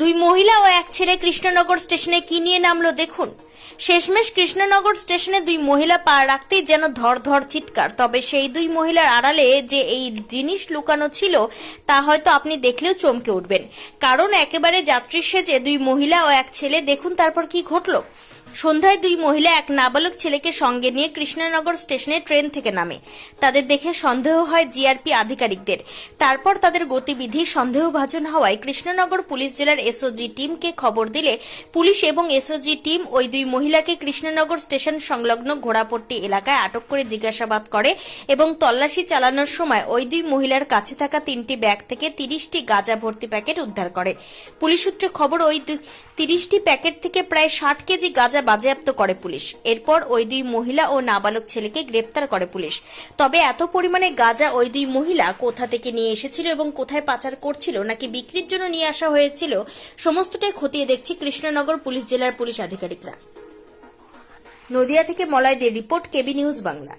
দুই মহিলা ও এক ছেলে কৃষ্ণনগর স্টেশনে কি নিয়ে নামলো দেখুন। শেষমেশ কৃষ্ণনগর স্টেশনে দুই মহিলা পা রাখতেই যেন ধর ধর চিৎকার। তবে সেই দুই মহিলার আড়ালে যে এই জিনিস লুকানো ছিল তা হয়তো আপনি দেখলেও চমকে উঠবেন। কারণ একেবারে যাত্রী সেজে দুই মহিলা ও এক ছেলে, দেখুন তারপর কি ঘটলো। সন্ধ্যায় দুই মহিলা এক নাবালক ছেলেকে সঙ্গে নিয়ে কৃষ্ণনগর স্টেশনে ট্রেন থেকে নামে। তাদের দেখে সন্দেহ হয় জিআরপি আধিকারিকদের। তারপর তাদের গতিবিধি সন্দেহভাজন হওয়ায় কৃষ্ণনগর পুলিশ জেলার এসওজি টিমকে খবর দিলে পুলিশ এবং এসওজি টিম ওই দুই মহিলাকে কৃষ্ণনগর স্টেশন সংলগ্ন ঘোড়াপট্টি এলাকায় আটক করে জিজ্ঞাসাবাদ করে এবং তল্লাশি চালানোর সময় ওই দুই মহিলার কাছে থাকা 3টি ব্যাগ থেকে 30টি গাঁজা ভর্তি প্যাকেট উদ্ধার করে। পুলিশ সূত্রে খবর, ওই 30টি প্যাকেট থেকে প্রায় 60 কেজি গাঁজা বাজেয়াপ্ত করে পুলিশ। এরপর ওই দুই মহিলা ও নাবালক ছেলেকে গ্রেপ্তার করে পুলিশ। তবে এত পরিমাণে গাঁজা ওই দুই মহিলা কোথা থেকে নিয়ে এসেছিল এবং কোথায় পাচার করছিল নাকি বিক্রির জন্য নিয়ে আসা হয়েছিল, সমস্তটাই খতিয়ে দেখছে কৃষ্ণনগর পুলিশ জেলার পুলিশ আধিকারিকরা। নদিয়া থেকে মলয় দে রিপোর্ট, কেবি নিউজ বাংলা।